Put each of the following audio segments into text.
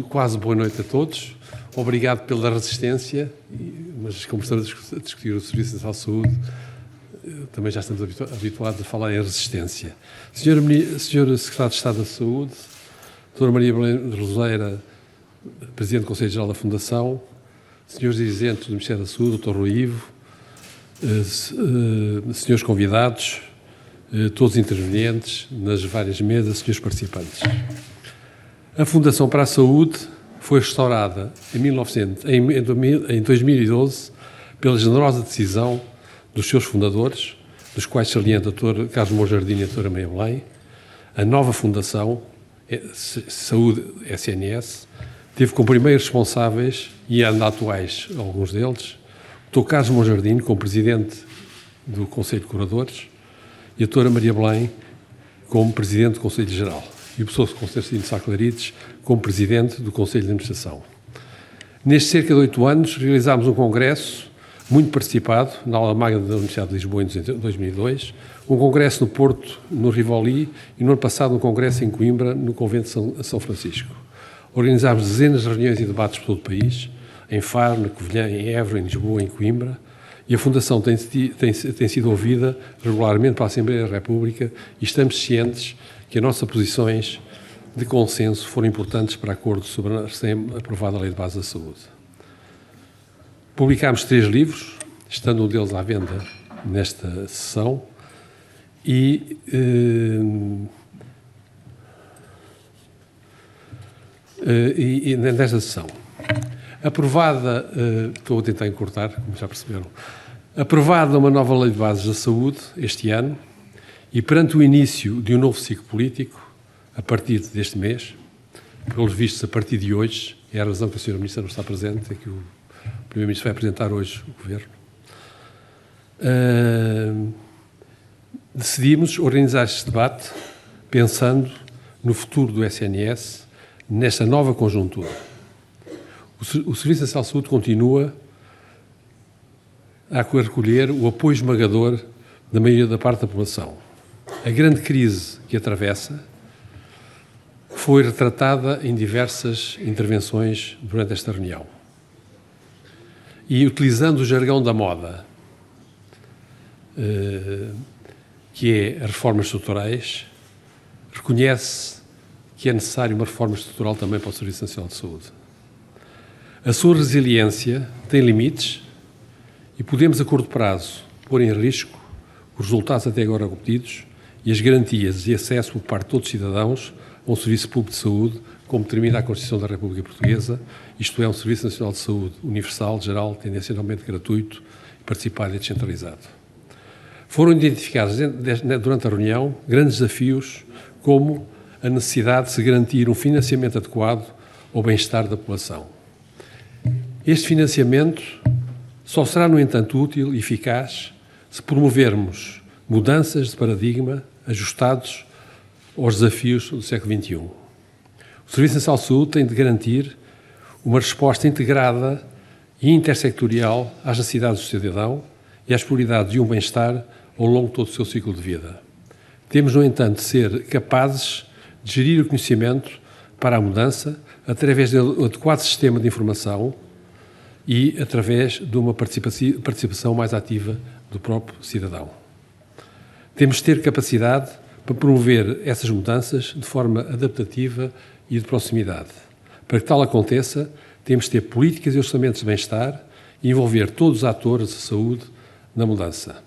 Quase boa noite a todos. Obrigado pela resistência, mas como estamos a discutir o Serviço Nacional de Saúde, também já estamos habituados a falar em resistência. Senhor Secretário de Estado da Saúde, Dra. Maria Belém de Roseira, Presidente do Conselho Geral da Fundação, senhores dirigentes do Ministério da Saúde, Dr. Rui Ivo, senhores convidados, todos os intervenientes nas várias mesas, senhores participantes. A Fundação para a Saúde foi restaurada em 2012 pela generosa decisão dos seus fundadores, dos quais salienta o Dr. Carlos Moura Jardim e a Dra. Maria Belém. A nova Fundação Saúde SNS teve como primeiros responsáveis, e ainda atuais alguns deles, o Dr. Carlos Moura Jardim como Presidente do Conselho de Curadores e a Dra. Maria Belém como Presidente do Conselho Geral. E o professor Constantino Sá Clarides como Presidente do Conselho de Administração. Nestes cerca de 8 anos, realizámos um congresso muito participado na aula magna da Universidade de Lisboa em 2002, um congresso no Porto, no Rivoli, e no ano passado um congresso em Coimbra, no Convento de São Francisco. Organizámos dezenas de reuniões e debates por todo o país, em Faro, na Covilhã, em Évora, em Lisboa, em Coimbra, e a Fundação tem sido ouvida regularmente pela Assembleia da República e estamos cientes que as nossas posições de consenso foram importantes para acordo sobre a recém-aprovada Lei de Base da Saúde. Publicámos 3 livros, estando um deles à venda nesta sessão, e nesta sessão. Aprovada, estou a tentar encurtar, como já perceberam, aprovada uma nova Lei de Bases da Saúde este ano, e perante o início de um novo ciclo político, a partir deste mês, pelos vistos a partir de hoje, é a razão que a Sra. Ministra não está presente, é que o Primeiro-Ministro vai apresentar hoje o Governo, decidimos organizar este debate pensando no futuro do SNS, nesta nova conjuntura. O Serviço Nacional de Saúde continua a recolher o apoio esmagador da maioria da parte da população. A grande crise que atravessa foi retratada em diversas intervenções durante esta reunião. E utilizando o jargão da moda, que é as reformas estruturais, reconhece que é necessário uma reforma estrutural também para o Serviço Nacional de Saúde. A sua resiliência tem limites e podemos, a curto prazo, pôr em risco os resultados até agora obtidos e as garantias de acesso por parte de todos os cidadãos a um serviço público de saúde, como determina a Constituição da República Portuguesa, isto é, um Serviço Nacional de Saúde universal, geral, tendencialmente gratuito, participado e descentralizado. Foram identificados durante a reunião grandes desafios, como a necessidade de se garantir um financiamento adequado ao bem-estar da população. Este financiamento só será, no entanto, útil e eficaz se promovermos mudanças de paradigma ajustados aos desafios do século XXI. O Serviço Nacional de Saúde tem de garantir uma resposta integrada e intersectorial às necessidades do cidadão e às prioridades de um bem-estar ao longo de todo o seu ciclo de vida. Temos, no entanto, de ser capazes de gerir o conhecimento para a mudança através de um adequado sistema de informação e através de uma participação mais ativa do próprio cidadão. Temos de ter capacidade para promover essas mudanças de forma adaptativa e de proximidade. Para que tal aconteça, temos de ter políticas e orçamentos de bem-estar e envolver todos os atores da saúde na mudança.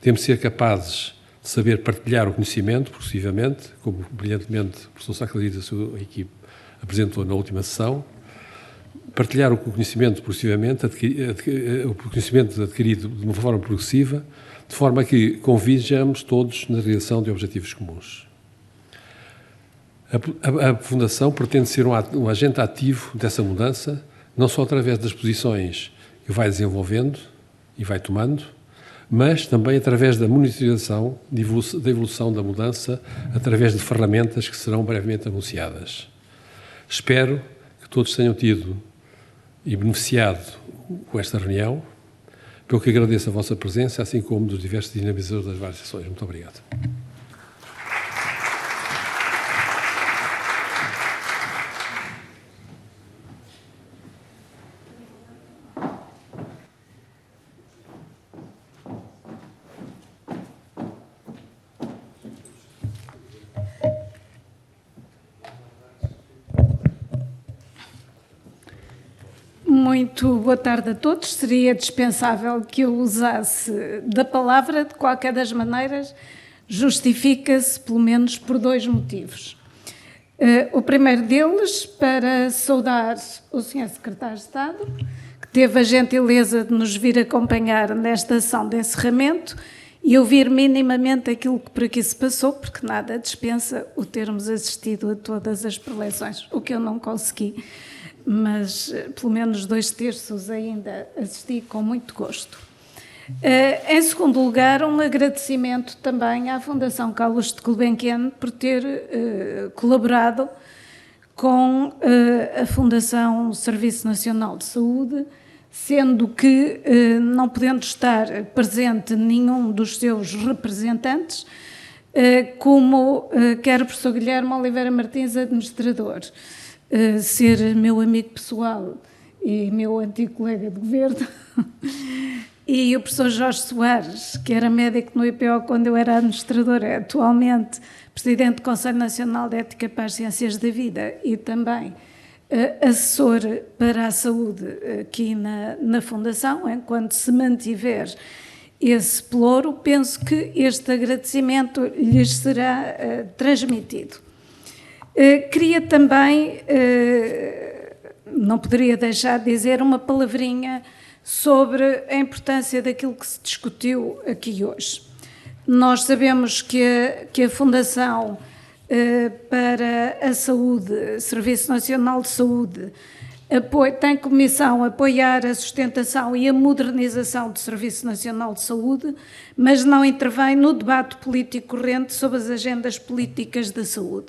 Temos de ser capazes de saber partilhar o conhecimento progressivamente, como brilhantemente o professor Sá Clarides e a sua equipe apresentou na última sessão, partilhar o conhecimento progressivamente, o conhecimento adquirido de uma forma progressiva, de forma a que converjamos todos na realização de objetivos comuns. A Fundação pretende ser um agente ativo dessa mudança, não só através das posições que vai desenvolvendo e vai tomando, mas também através da monitorização da evolução da mudança, através de ferramentas que serão brevemente anunciadas. Espero que todos tenham tido e beneficiado com esta reunião. pelo que agradeço a vossa presença, assim como dos diversos dinamizadores das várias sessões. Muito obrigado. Muito boa tarde a todos. Seria dispensável que eu usasse da palavra, de qualquer das maneiras, justifica-se pelo menos por 2 motivos. O primeiro deles, para saudar o Sr. Secretário de Estado, que teve a gentileza de nos vir acompanhar nesta ação de encerramento e ouvir minimamente aquilo que por aqui se passou, porque nada dispensa o termos assistido a todas as preleções, o que eu não consegui, mas pelo menos 2/3 ainda assisti com muito gosto. Em segundo lugar, um agradecimento também à Fundação Carlos de Gulbenkian por ter colaborado com a Fundação Serviço Nacional de Saúde, sendo que, não podendo estar presente nenhum dos seus representantes, como quer o professor Guilherme Oliveira Martins, administrador, ser meu amigo pessoal e meu antigo colega de governo, e o professor Jorge Soares, que era médico no IPO quando eu era administradora, atualmente presidente do Conselho Nacional de Ética para as Ciências da Vida e também assessor para a saúde aqui na Fundação, enquanto se mantiver esse pelouro, penso que este agradecimento lhes será transmitido. Queria também, não poderia deixar de dizer uma palavrinha sobre a importância daquilo que se discutiu aqui hoje. Nós sabemos que a Fundação para a Saúde, Serviço Nacional de Saúde, tem como missão apoiar a sustentação e a modernização do Serviço Nacional de Saúde, mas não intervém no debate político corrente sobre as agendas políticas da saúde.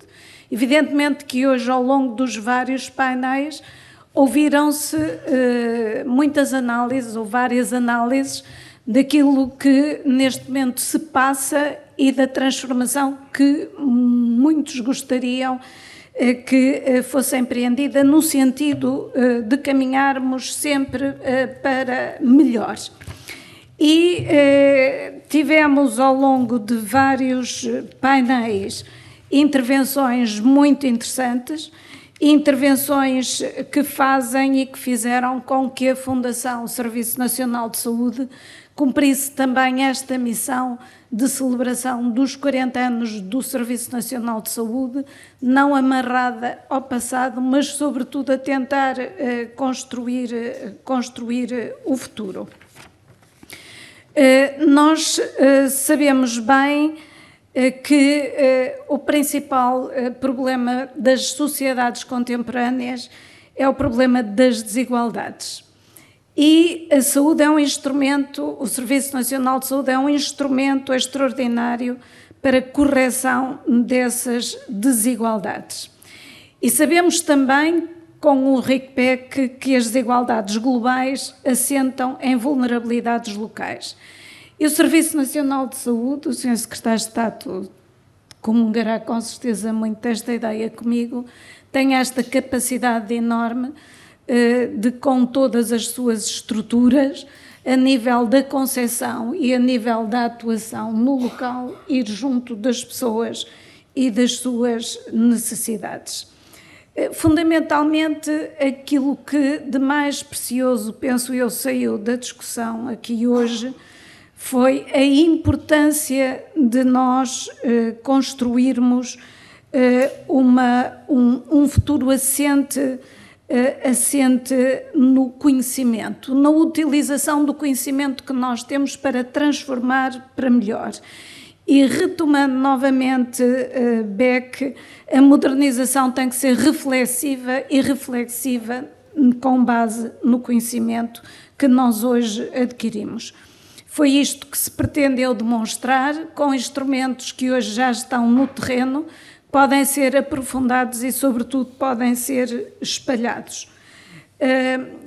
Evidentemente que hoje, ao longo dos vários painéis, ouviram-se muitas análises ou várias análises daquilo que neste momento se passa e da transformação que muitos gostariam que fosse empreendida no sentido de caminharmos sempre para melhor. E tivemos ao longo de vários painéis intervenções muito interessantes, intervenções que fazem e que fizeram com que a Fundação Serviço Nacional de Saúde cumprisse também esta missão de celebração dos 40 anos do Serviço Nacional de Saúde, não amarrada ao passado, mas sobretudo a tentar construir o futuro. Nós sabemos bem que o principal problema das sociedades contemporâneas é o problema das desigualdades. E a saúde é um instrumento, o Serviço Nacional de Saúde é um instrumento extraordinário para a correção dessas desigualdades. E sabemos também, com o RICPEC, que as desigualdades globais assentam em vulnerabilidades locais. E o Serviço Nacional de Saúde, o Sr. Secretário de Estado comungará com certeza muito desta ideia comigo, tem esta capacidade enorme de, com todas as suas estruturas, a nível da concepção e a nível da atuação no local, ir junto das pessoas e das suas necessidades. Fundamentalmente, aquilo que de mais precioso, penso eu, saiu da discussão aqui hoje, foi a importância de nós construirmos um futuro assente no conhecimento, na utilização do conhecimento que nós temos para transformar para melhor. E retomando novamente Beck, a modernização tem que ser reflexiva e reflexiva com base no conhecimento que nós hoje adquirimos. Foi isto que se pretendeu demonstrar com instrumentos que hoje já estão no terreno, podem ser aprofundados e, sobretudo, podem ser espalhados.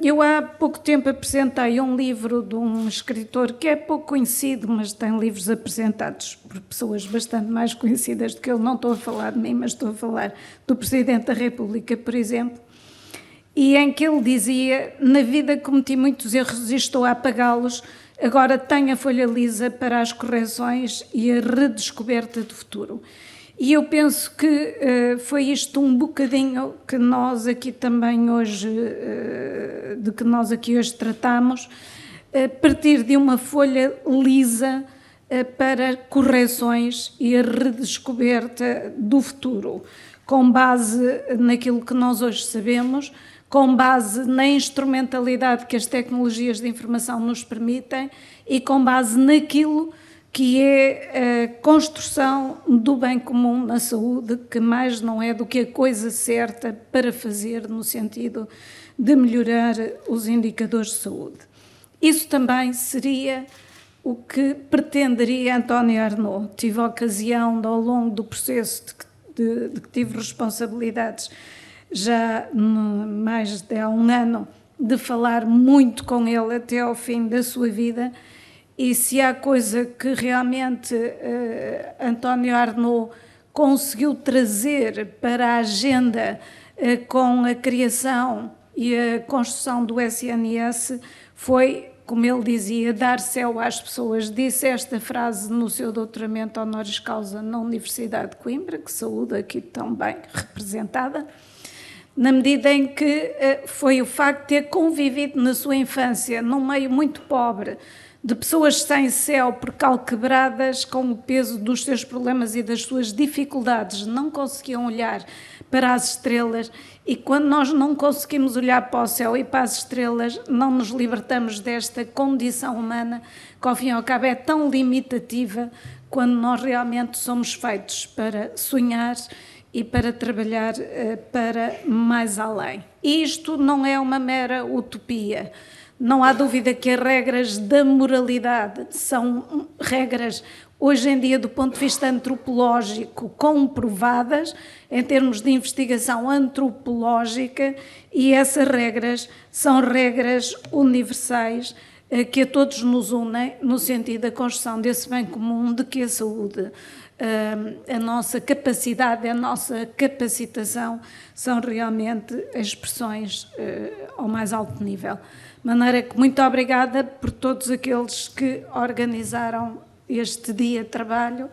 Eu há pouco tempo apresentei um livro de um escritor que é pouco conhecido, mas tem livros apresentados por pessoas bastante mais conhecidas do que ele. Não estou a falar de mim, mas estou a falar do Presidente da República, por exemplo, e em que ele dizia: na vida cometi muitos erros e estou a apagá-los, agora tenho a folha lisa para as correções e a redescoberta do futuro. E eu penso que foi isto um bocadinho que nós aqui também hoje, de que nós aqui hoje tratamos, partir de uma folha lisa para correções e a redescoberta do futuro, com base naquilo que nós hoje sabemos, com base na instrumentalidade que as tecnologias de informação nos permitem e com base naquilo que é a construção do bem comum na saúde, que mais não é do que a coisa certa para fazer no sentido de melhorar os indicadores de saúde. Isso também seria o que pretenderia António Arnaud. Tive a ocasião, ao longo do processo de que tive responsabilidades, já mais de há um ano, de falar muito com ele até ao fim da sua vida. E se há coisa que realmente António Arnaud conseguiu trazer para a agenda com a criação e a construção do SNS, foi, como ele dizia, dar céu às pessoas. Disse esta frase no seu doutoramento honoris causa na Universidade de Coimbra, que saúde aqui tão bem representada, na medida em que foi o facto de ter convivido na sua infância num meio muito pobre, de pessoas sem céu, percalquebradas com o peso dos seus problemas e das suas dificuldades, não conseguiam olhar para as estrelas, e quando nós não conseguimos olhar para o céu e para as estrelas, não nos libertamos desta condição humana, que ao fim e ao cabo é tão limitativa, quando nós realmente somos feitos para sonhar e para trabalhar para mais além. E isto não é uma mera utopia. Não há dúvida que as regras da moralidade são regras, hoje em dia, do ponto de vista antropológico, comprovadas, em termos de investigação antropológica, e essas regras são regras universais que a todos nos unem no sentido da construção desse bem comum, de que a saúde, a nossa capacidade, a nossa capacitação são realmente expressões ao mais alto nível. De maneira que muito obrigada por todos aqueles que organizaram este dia de trabalho,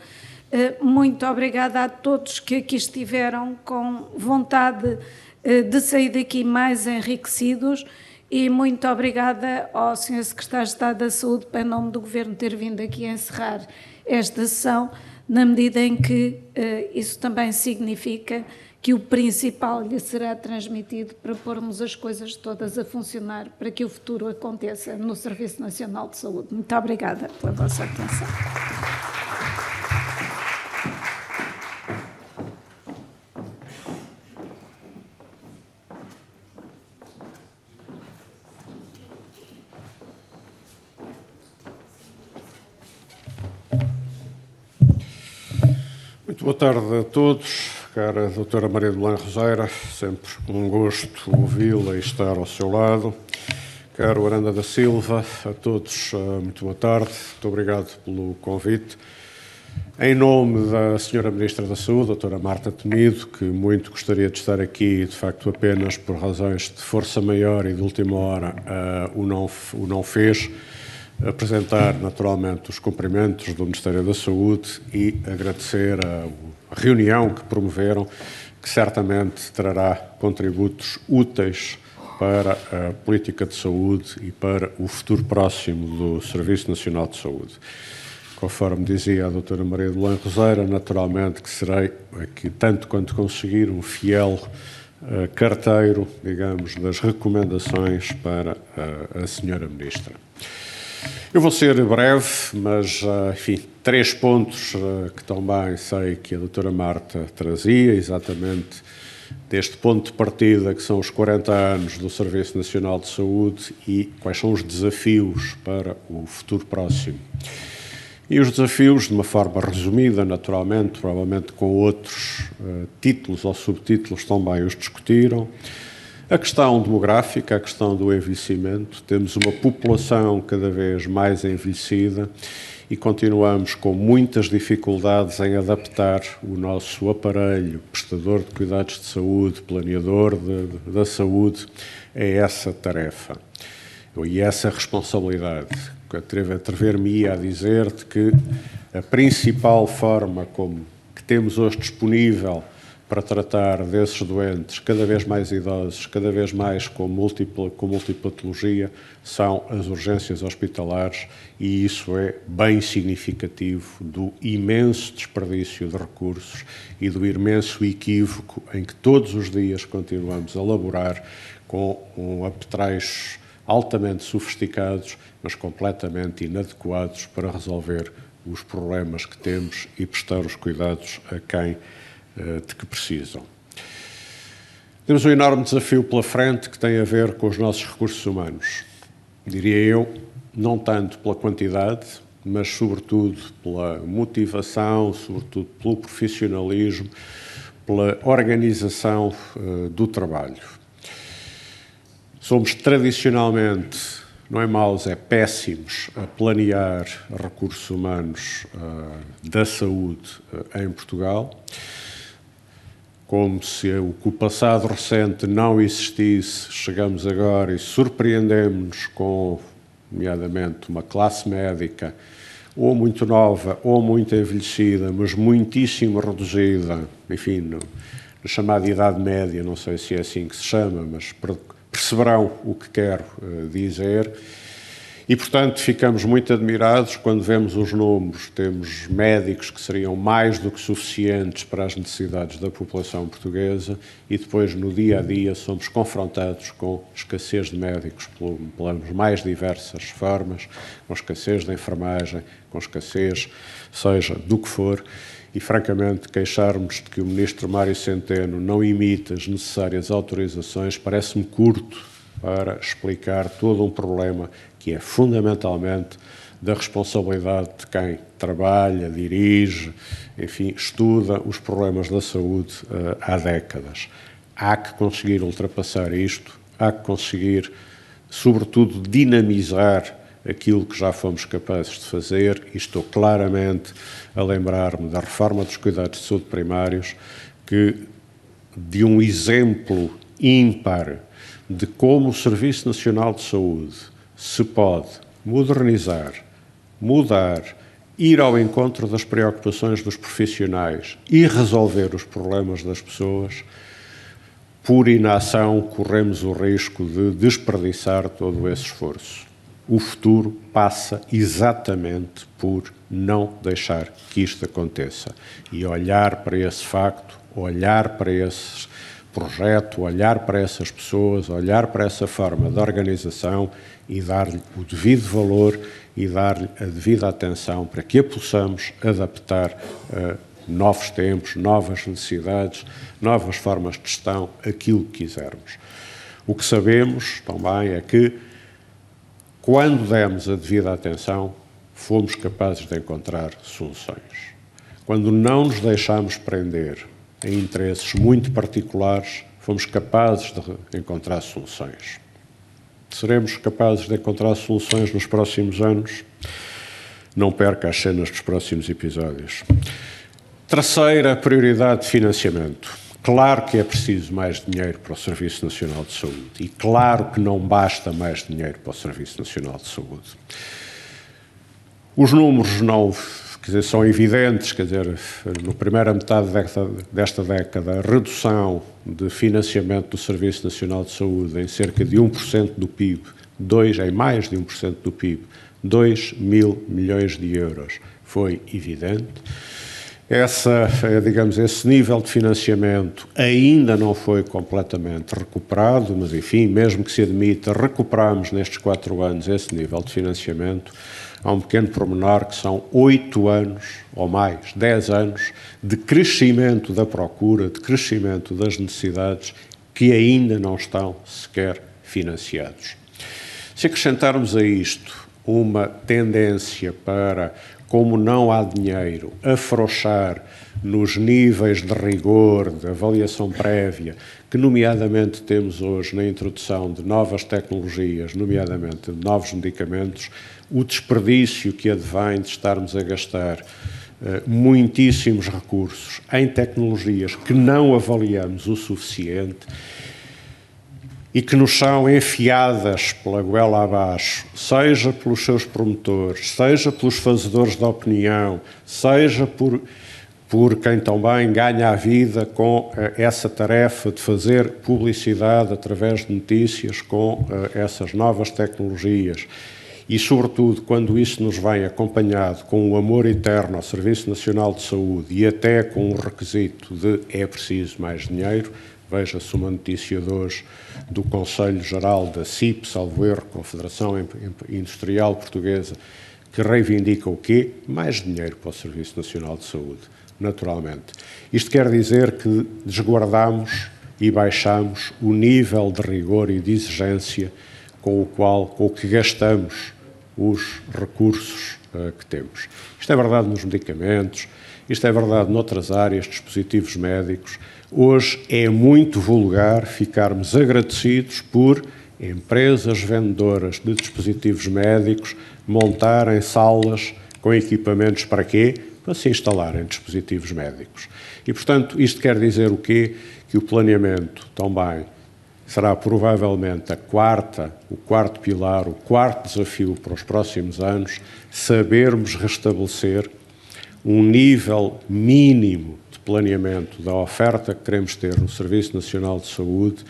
muito obrigada a todos que aqui estiveram com vontade de sair daqui mais enriquecidos, e muito obrigada ao Sr. Secretário de Estado da Saúde, em nome do Governo, ter vindo aqui a encerrar esta sessão, na medida em que isso também significa que o principal lhe será transmitido para pormos as coisas todas a funcionar para que o futuro aconteça no Serviço Nacional de Saúde. Muito obrigada pela vossa atenção. Muito boa tarde a todos. Cara doutora Maria de Belém Roseira, sempre um gosto ouvi-la e estar ao seu lado. Caro Aranda da Silva, a todos muito boa tarde, muito obrigado pelo convite. Em nome da Sra. Ministra da Saúde, doutora Marta Temido, que muito gostaria de estar aqui, de facto apenas por razões de força maior e de última hora o não fez, apresentar naturalmente os cumprimentos do Ministério da Saúde e agradecer a reunião que promoveram, que certamente trará contributos úteis para a política de saúde e para o futuro próximo do Serviço Nacional de Saúde. Conforme dizia a doutora Maria de Belém Roseira, naturalmente que serei aqui, tanto quanto conseguir, um fiel carteiro, digamos, das recomendações para a senhora Ministra. Eu vou ser breve, mas, enfim, 3 pontos que também sei que a doutora Marta trazia, exatamente deste ponto de partida, que são os 40 anos do Serviço Nacional de Saúde e quais são os desafios para o futuro próximo. E os desafios, de uma forma resumida, naturalmente, provavelmente com outros títulos ou subtítulos também os discutiram. A questão demográfica, a questão do envelhecimento, temos uma população cada vez mais envelhecida e continuamos com muitas dificuldades em adaptar o nosso aparelho, prestador de cuidados de saúde, planeador da saúde, a essa tarefa e essa responsabilidade. Atrever-me-ia a dizer-te que a principal forma que temos hoje disponível para tratar desses doentes cada vez mais idosos, cada vez mais com múltipla patologia, são as urgências hospitalares, e isso é bem significativo do imenso desperdício de recursos e do imenso equívoco em que todos os dias continuamos a laborar com apetrechos altamente sofisticados, mas completamente inadequados para resolver os problemas que temos e prestar os cuidados a quem de que precisam. Temos um enorme desafio pela frente que tem a ver com os nossos recursos humanos. Diria eu, não tanto pela quantidade, mas sobretudo pela motivação, sobretudo pelo profissionalismo, pela organização do trabalho. Somos tradicionalmente, não é maus, é péssimos a planear recursos humanos da saúde em Portugal, como se o passado recente não existisse. Chegamos agora e surpreendemos-nos com, nomeadamente, uma classe médica ou muito nova ou muito envelhecida, mas muitíssimo reduzida, enfim, na chamada Idade Média, não sei se é assim que se chama, mas perceberão o que quero dizer. E, portanto, ficamos muito admirados quando vemos os números. Temos médicos que seriam mais do que suficientes para as necessidades da população portuguesa e depois, no dia-a-dia, somos confrontados com escassez de médicos pelas mais diversas formas, com escassez de enfermagem, com escassez, seja do que for, e, francamente, queixarmos de que o Ministro Mário Centeno não emite as necessárias autorizações parece-me curto para explicar todo um problema que é fundamentalmente da responsabilidade de quem trabalha, dirige, enfim, estuda os problemas da saúde há décadas. Há que conseguir ultrapassar isto, há que conseguir, sobretudo, dinamizar aquilo que já fomos capazes de fazer, e estou claramente a lembrar-me da reforma dos cuidados de saúde primários, de um exemplo ímpar de como o Serviço Nacional de Saúde se pode modernizar, mudar, ir ao encontro das preocupações dos profissionais e resolver os problemas das pessoas. Por inação, corremos o risco de desperdiçar todo esse esforço. O futuro passa exatamente por não deixar que isto aconteça e olhar para esse facto, olhar para esse projeto, olhar para essas pessoas, olhar para essa forma de organização e dar-lhe o devido valor e dar-lhe a devida atenção para que a possamos adaptar a novos tempos, novas necessidades, novas formas de gestão, aquilo que quisermos. O que sabemos também é que, quando demos a devida atenção, fomos capazes de encontrar soluções. Quando não nos deixámos prender em interesses muito particulares, fomos capazes de encontrar soluções. Seremos capazes de encontrar soluções nos próximos anos? Não perca as cenas dos próximos episódios. Terceira prioridade de financiamento. Claro que é preciso mais dinheiro para o Serviço Nacional de Saúde e claro que não basta mais dinheiro para o Serviço Nacional de Saúde. Os números não, são evidentes, na primeira metade desta década, a redução de financiamento do Serviço Nacional de Saúde em cerca de 1% do PIB, em mais de 1% do PIB, 2 mil milhões de euros, foi evidente. Esse nível de financiamento ainda não foi completamente recuperado, mas, enfim, mesmo que se admita, recuperamos nestes 4 anos esse nível de financiamento. Há um pequeno pormenor que são 8 anos, ou mais, 10 anos, de crescimento da procura, de crescimento das necessidades, que ainda não estão sequer financiados. Se acrescentarmos a isto uma tendência para, como não há dinheiro, afrouxar nos níveis de rigor, de avaliação prévia, que nomeadamente temos hoje na introdução de novas tecnologias, nomeadamente de novos medicamentos, o desperdício que advém de estarmos a gastar muitíssimos recursos em tecnologias que não avaliamos o suficiente e que nos são enfiadas pela goela abaixo, seja pelos seus promotores, seja pelos fazedores da opinião, seja por quem também ganha a vida com essa tarefa de fazer publicidade através de notícias com essas novas tecnologias. E, sobretudo, quando isso nos vem acompanhado com o amor eterno ao Serviço Nacional de Saúde e até com o requisito de é preciso mais dinheiro, veja-se uma notícia de hoje do Conselho Geral da CIP, salvo erro, Confederação Industrial Portuguesa, que reivindica o quê? Mais dinheiro para o Serviço Nacional de Saúde, naturalmente. Isto quer dizer que desguardamos e baixamos o nível de rigor e de exigência com o que gastamos os recursos que temos. Isto é verdade nos medicamentos, isto é verdade noutras áreas, dispositivos médicos. Hoje é muito vulgar ficarmos agradecidos por empresas vendedoras de dispositivos médicos montarem salas com equipamentos para quê? Para se instalarem dispositivos médicos. E, portanto, isto quer dizer o quê? Que o planeamento também será provavelmente o quarto pilar, o quarto desafio para os próximos anos, sabermos restabelecer um nível mínimo de planeamento da oferta que queremos ter no Serviço Nacional de Saúde,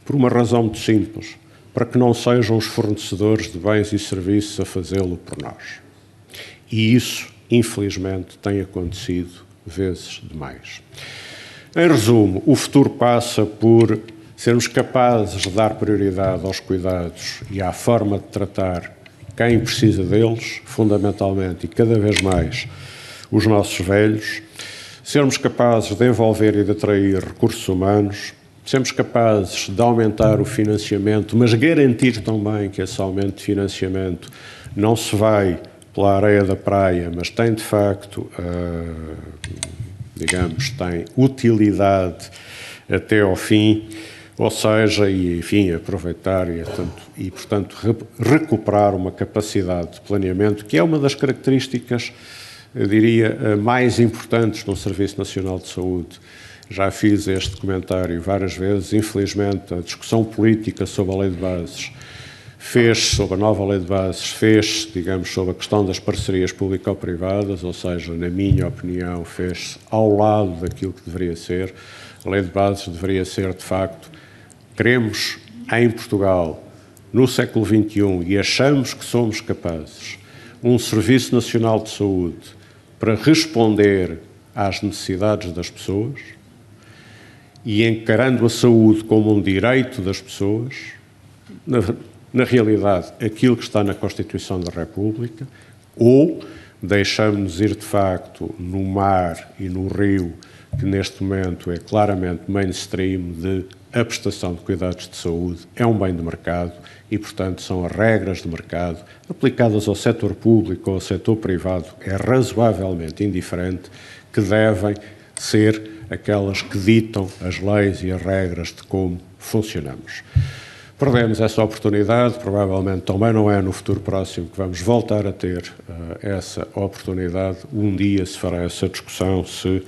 por uma razão muito simples, para que não sejam os fornecedores de bens e serviços a fazê-lo por nós. E isso, infelizmente, tem acontecido vezes demais. Em resumo, o futuro passa por sermos capazes de dar prioridade aos cuidados e à forma de tratar quem precisa deles, fundamentalmente e cada vez mais os nossos velhos, sermos capazes de envolver e de atrair recursos humanos, sermos capazes de aumentar o financiamento, mas garantir também que esse aumento de financiamento não se vai pela areia da praia, mas tem de facto, tem utilidade até ao fim, ou seja, e enfim, aproveitar e portanto, recuperar uma capacidade de planeamento, que é uma das características, eu diria, mais importantes no Serviço Nacional de Saúde. Já fiz este comentário várias vezes. Infelizmente, a discussão política sobre a Lei de Bases sobre a nova Lei de Bases, digamos, sobre a questão das parcerias público-privadas, ou seja, na minha opinião, fez-se ao lado daquilo que deveria ser. A Lei de Bases deveria ser, de facto, queremos em Portugal, no século XXI, e achamos que somos capazes, um Serviço Nacional de Saúde para responder às necessidades das pessoas e encarando a saúde como um direito das pessoas, na realidade, aquilo que está na Constituição da República, ou deixamos-nos ir, de facto, no mar e no rio, que neste momento é claramente mainstream de a prestação de cuidados de saúde é um bem de mercado e, portanto, são as regras de mercado aplicadas ao setor público ou ao setor privado, é razoavelmente indiferente, que devem ser aquelas que ditam as leis e as regras de como funcionamos. Perdemos essa oportunidade, provavelmente também não é no futuro próximo que vamos voltar a ter essa oportunidade. Um dia se fará essa discussão se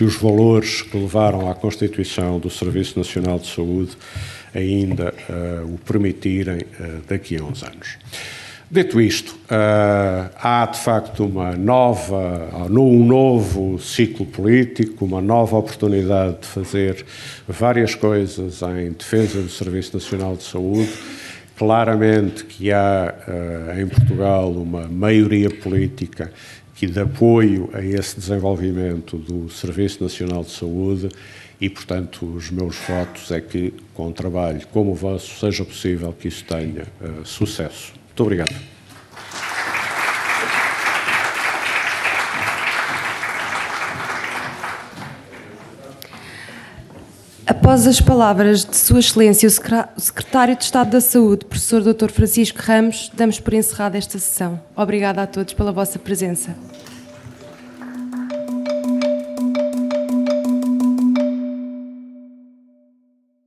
os valores que levaram à constituição do Serviço Nacional de Saúde ainda o permitirem daqui a uns anos. Dito isto, há de facto um novo ciclo político, uma nova oportunidade de fazer várias coisas em defesa do Serviço Nacional de Saúde. Claramente que há em Portugal uma maioria política que de apoio a esse desenvolvimento do Serviço Nacional de Saúde e, portanto, os meus votos é que, com um trabalho como o vosso, seja possível que isso tenha sucesso. Muito obrigado. Após Após as palavras de Sua Excelência, o Secretário de Estado da Saúde, Professor Dr. Francisco Ramos, damos por encerrada esta sessão. Obrigada a todos pela vossa presença.